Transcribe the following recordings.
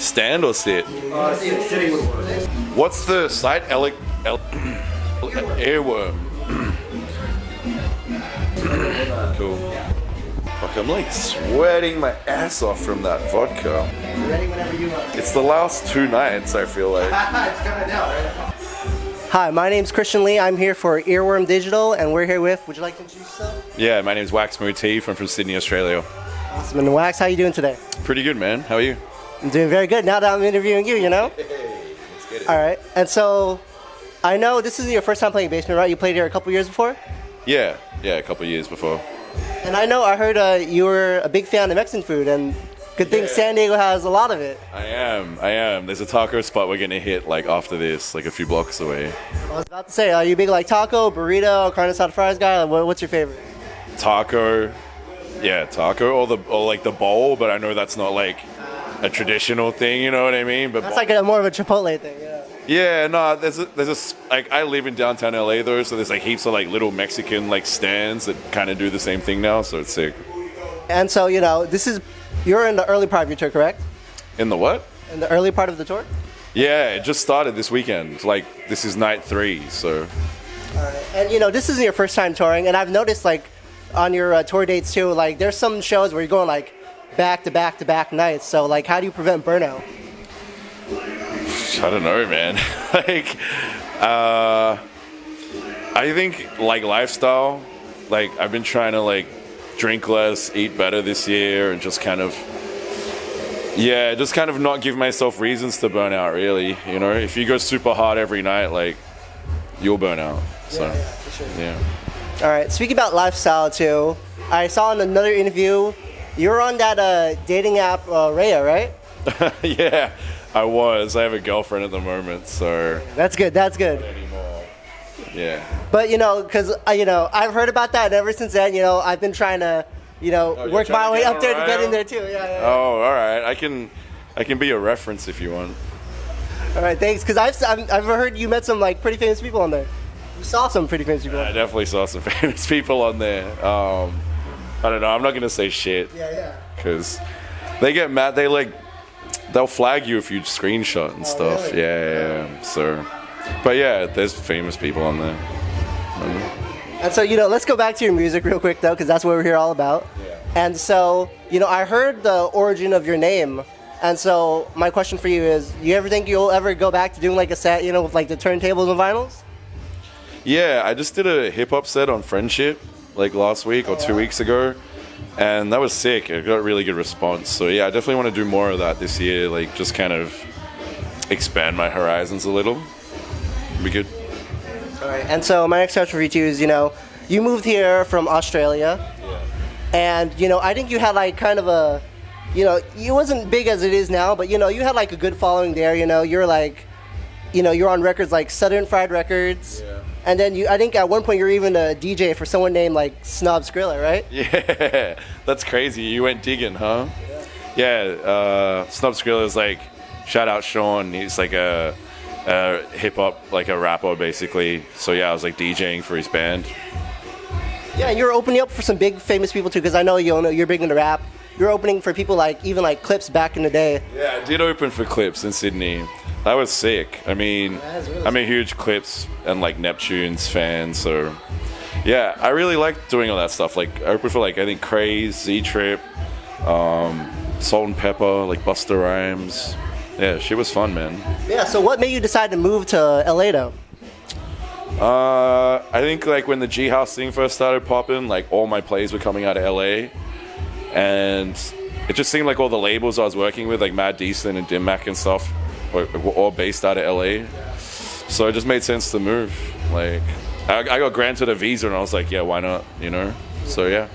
Stand or sit? Sitting would work. What's the site? Airworm. Cool. Fuck, I'm like sweating my ass off from that vodka. Ready whenever you are. It's the last 2 nights, I feel like. It's coming out, right? Hi, my name's Christian Lee. I'm here for Earworm Digital, and we're here with, would you like to introduce yourself? Yeah, my name's Motif. I'm from Sydney, Australia. Awesome. And Wax, how you doing today? Pretty good, man. How are you? I'm doing very good now that I'm interviewing you, you know? Hey, let's get it. All right. And so, I know this isn't your first time playing Basement, right? You played here a couple years before? Yeah, a couple years before. And I heard you were a big fan of Mexican food, and good thing San Diego has a lot of it. I am. There's a taco spot we're gonna hit like after this, like a few blocks away. I was about to say, are you big like taco, burrito, carne asada fries guy? Like, what's your favorite? Taco. Yeah, taco or like the bowl, but I know that's not like a traditional thing, you know what I mean? But That's like more of a Chipotle thing, yeah. yeah, no, there's a like I live in downtown LA though, so there's like heaps of like little Mexican like stands that kind of do the same thing now, so it's sick. And so, you're in the early part of your tour, correct? In the what? In the early part of the tour? Yeah, it just started this weekend. Like this is night 3, so. All right. And this isn't your first time touring, and I've noticed like on your tour dates too, like there's some shows where you're going like back to back to back nights. So like, how do you prevent burnout? I don't know, man. Like, I think like lifestyle. Like I've been trying to like drink less, eat better this year, and just kind of not give myself reasons to burn out. Really, if you go super hard every night, like you'll burn out. So, yeah, for sure. Yeah. All right. Speaking about lifestyle too, I saw in another interview you were on that dating app RAYA, right? Yeah, I was. I have a girlfriend at the moment, so. That's good. That's good. Anymore. Yeah. But because I've heard about that, and ever since then, I've been trying to, work my way up there to get in there too. Yeah. Oh, all right. I can be a reference if you want. All right, thanks. Because I've heard you met some like pretty famous people on there. You saw some pretty famous people. I definitely saw some famous people on there. I don't know. I'm not gonna say shit. Yeah. Because they get mad. They'll flag you if you screenshot and stuff. Really? Yeah. So, but yeah, there's famous people on there. And so let's go back to your music real quick though, because that's what we're here all about. Yeah. And so I heard the origin of your name. And so my question for you is, you ever think you'll ever go back to doing like a set, with like the turntables and vinyls? Yeah, I just did a hip hop set on Friendship like last week or 2 weeks ago, and that was sick. It got a really good response. So yeah, I definitely want to do more of that this year. Like just kind of expand my horizons a little. Be good. All right. And so my next question for you is, you moved here from Australia, and I think you had like kind of a, it wasn't big as it is now, but you had like a good following there. You're like, you're on records like Southern Fried Records. Yeah. And then I think at one point you were even a DJ for someone named like Snob Skrilla, right? Yeah, that's crazy. You went digging, huh? Yeah. Snob Skrilla is like, shout out Sean. He's like a hip hop, like a rapper basically. So yeah, I was like DJing for his band. Yeah, you're opening up for some big famous people too, because I know you're big into rap. You're opening for people like even like Clips back in the day. Yeah, I did open for Clips in Sydney. That was sick. I mean, really I'm a huge Clips and like Neptune's fan, so yeah, I really like doing all that stuff. Like I opened for like I think Craze, Z-Trip, Salt and Pepper, like Busta Rhymes. Yeah, shit was fun, man. Yeah. So what made you decide to move to LA though? I think like when the G House thing first started popping, like all my plays were coming out of LA, and it just seemed like all the labels I was working with, like Mad Decent and Dim Mak and stuff, were all based out of LA. So it just made sense to move. Like I got granted a visa and I was like, yeah, why not? So yeah.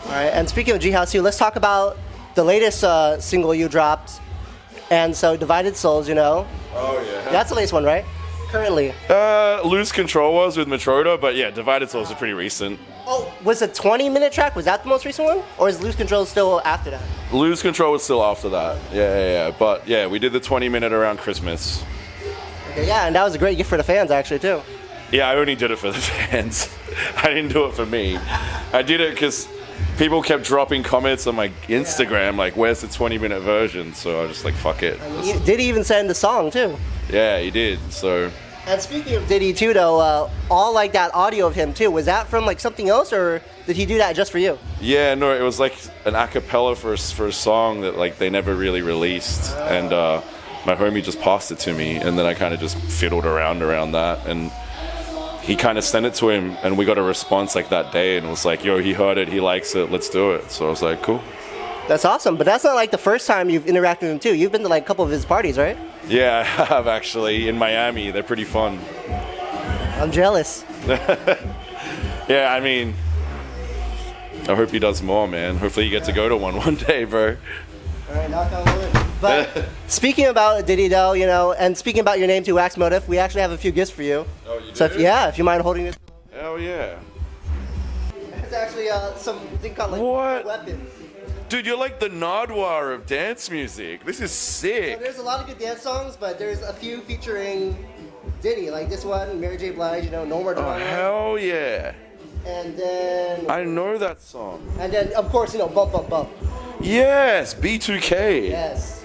All right. And speaking of G House, let's talk about the latest single you dropped. And so Divided Souls, Oh yeah. That's the latest one, right? Currently. Lose Control was with Matroda, but yeah, Divided Souls is pretty recent. Oh, was a 20-minute track? Was that the most recent one? Or is Lose Control still after that? Lose Control was still after that. Yeah. But yeah, we did the 20-minute around Christmas. Okay, yeah, and that was a great gift for the fans actually too. Yeah, I only did it for the fans. I didn't do it for me. I did it because people kept dropping comments on my Instagram like, "Where's the 20-minute version?" So I was just like, "Fuck it." Did he even send the song too? Yeah, he did. So. And speaking of Diddy too, though, all like that audio of him too, was that from like something else, or did he do that just for you? Yeah, no, it was like an acapella for a song that like they never really released, and my homie just passed it to me, and then I kind of just fiddled around that, and he kind of sent it to him, and we got a response like that day, and it was like, "Yo, he heard it, he likes it, let's do it." So I was like, "Cool." That's awesome, but that's not like the first time you've interacted with him too. You've been to like a couple of his parties, right? Yeah, I have actually, in Miami. They're pretty fun. I'm jealous. Yeah, I mean, I hope he does more, man. Hopefully you get to go to one day, bro. All right, knock on wood. But speaking about Diddy though, you know, and speaking about your name too, Wax Motif, we actually have a few gifts for you. Oh, you do? So if you mind holding this. Hell yeah. It's actually something called like What? weapon. Dude, you're like the Nardwuar of dance music. This is sick. So there's a lot of good dance songs, but there's a few featuring Diddy, like this one, Mary J. Blige, you know, No More Oh, Drama. hell yeah. And then, I know that song. and then of course, you know, Bump Bump Bump. Yes, B2K. Yes.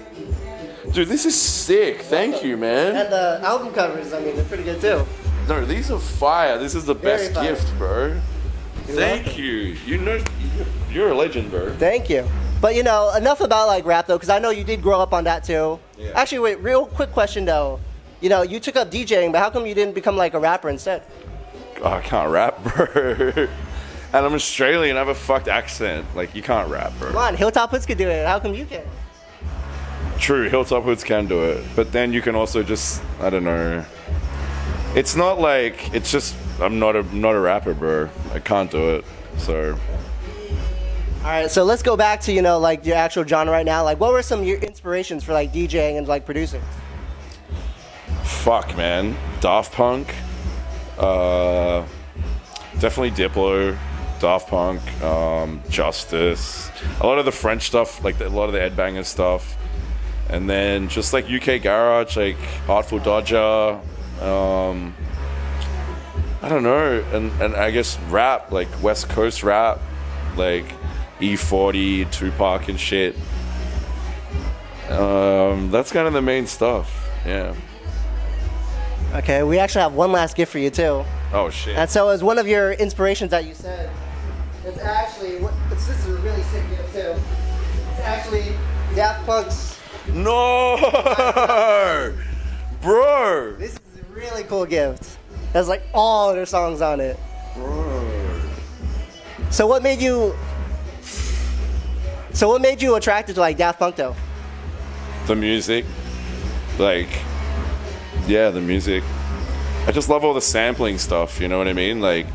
Dude, this is sick. Thank you, man. And the album covers, I mean, they're pretty good too. No, these are fire. This is the Very best fire. gift, bro. Thank you. You know, you're a legend, bro. Thank you. But you know, enough about like rap though, because I know you did grow up on that too. Yeah. Actually, wait, real quick question though. You know, you took up DJing, but how come you didn't become like a rapper instead? Oh, I can't rap, bro. And I'm Australian. I have a fucked accent. Like, you can't rap, bro. Come on, Hilltop Hoods could do it. How come you can't? True, Hilltop Hoods can do it. But then you can also just, I don't know. It's not like, it's just, I'm not a rapper, bro. I can't do it. So. All right, so let's go back to, you know, like your actual genre right now. Like, what were some of your inspirations for like DJing and like producing? Fuck, man. Daft Punk. Definitely Diplo. Daft Punk. Justice. A lot of the French stuff, like a lot of the Ed Banger stuff. And then just like UK Garage, like Artful Dodger. I don't know. And I guess rap, like West Coast rap. Like E40, Tupac and shit. That's kind of the main stuff. Yeah. Okay, we actually have one last gift for you too. Oh shit. And so as one of your inspirations that you said, it's actually, this is a really sick gift too. It's actually Daft Punk's. No, bro. This is a really cool gift. Has like all their songs on it. Bro. So what made you attracted to like Daft Punk though? The music, like, yeah, the music. I just love all the sampling stuff. You know what I mean? Like,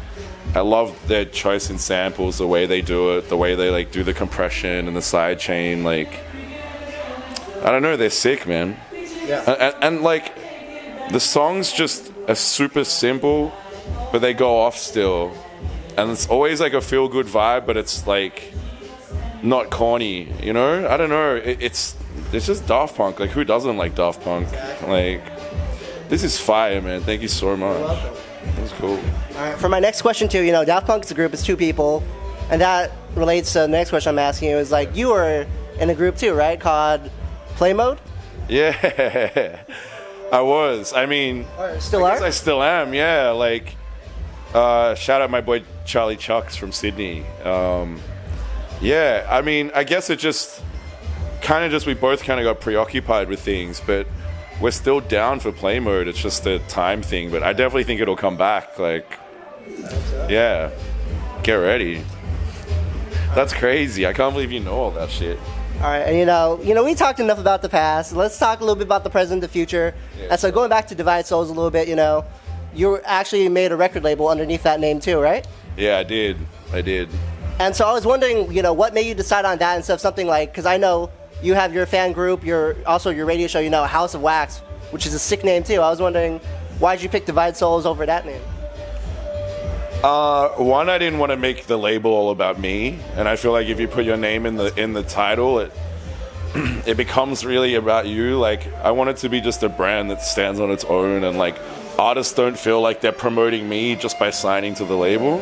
I love their choice in samples, the way they do it, the way they like do the compression and the side chain. Like, I don't know, they're sick, man. Yeah. And like, the songs just are super simple, but they go off still, and it's always like a feel good vibe, but it's like not corny. You know? I don't know. It's just Daft Punk. Like, who doesn't like Daft Punk? Like, this is fire, man. Thank you so much. You're welcome. That's cool. All right, for my next question too, you know, Daft Punk's a group, it's two people, and that relates to the next question I'm asking you. Is like, you were in a group too, right? Called PLAYMODE? Yeah, I was. I mean, Or still I guess are? I still am. Yeah, like, shout out my boy Charlie Chucks from Sydney. Yeah, I mean, I guess it just we both kind of got preoccupied with things, but we're still down for PLAYMODE. It's just a time thing, but I definitely think it'll come back. Like, yeah, get ready. That's crazy. I can't believe you know all that shit. All right, and you know, we talked enough about the past. Let's talk a little bit about the present, the future. Yeah. And so going back to Divide Souls a little bit, you know, you actually made a record label underneath that name too, right? Yeah, I did. And so I was wondering, you know, what made you decide on that instead of something like, because I know you have your fan group, your radio show, you know, House of Wax, which is a sick name too. I was wondering, why did you pick Divide Souls over that name? One, I didn't want to make the label all about me, and I feel like if you put your name in the title, it becomes really about you. Like, I want it to be just a brand that stands on its own, and like, artists don't feel like they're promoting me just by signing to the label.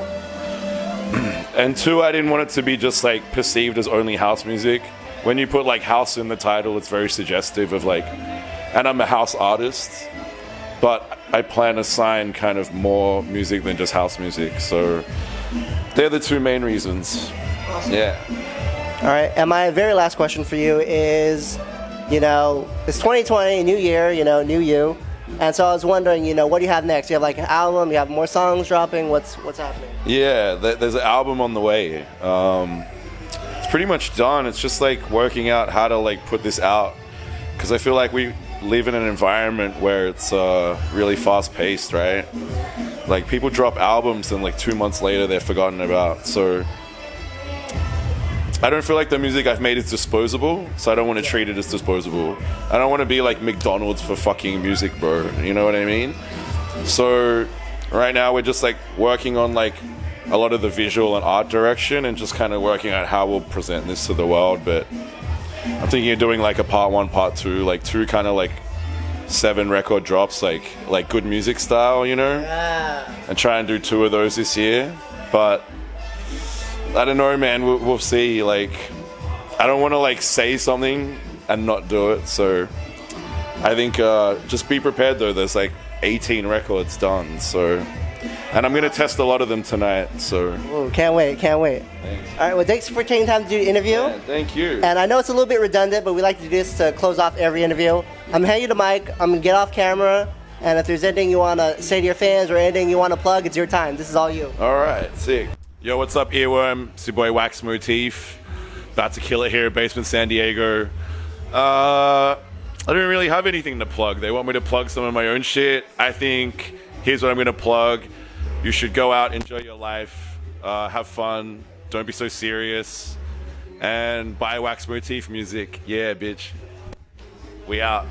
And two, I didn't want it to be just like perceived as only house music. When you put like house in the title, it's very suggestive of like, and I'm a house artist, but I plan to sign kind of more music than just house music. So they're the two main reasons. Awesome. Yeah. All right, and my very last question for you is, you know, it's 2020, new year, you know, new you. And so I was wondering, you know, what do you have next? You have like an album, you have more songs dropping, what's happening? Yeah, there's an album on the way. It's pretty much done. It's just like working out how to like put this out. Because I feel like we live in an environment where it's really fast paced, right? Like people drop albums and like 2 months later they're forgotten about. So I don't feel like the music I've made is disposable, so I don't want to treat it as disposable. I don't want to be like McDonald's for fucking music, bro. You know what I mean? So right now we're just like working on like a lot of the visual and art direction and just kind of working out how we'll present this to the world. But I'm thinking of doing like a part 1, part 2, like 2 kind of like 7 record drops, like good music style, you know? Yeah. And try and do 2 of those this year. But I don't know, man. We'll see. Like, I don't want to like say something and not do it. So I think just be prepared though. There's like 18 records done. So, and I'm gonna test a lot of them tonight. So Ooh, can't wait. Thanks. All right. Well, thanks for taking time to do the interview. yeah, thank you. And I know it's a little bit redundant, but we like to do this to close off every interview. I'm gonna hand you the mic. I'm gonna get off camera. And if there's anything you wanna say to your fans or anything you wanna plug, it's your time. This is all you. All right, sick. Yo, what's up, Earworm? It's your boy Wax Motif. About to kill it here at Basement San Diego. I don't really have anything to plug. They want me to plug some of my own shit. I think here's what I'm gonna plug. You should go out, enjoy your life, have fun, don't be so serious, and buy Wax Motif music. Yeah, bitch. We out.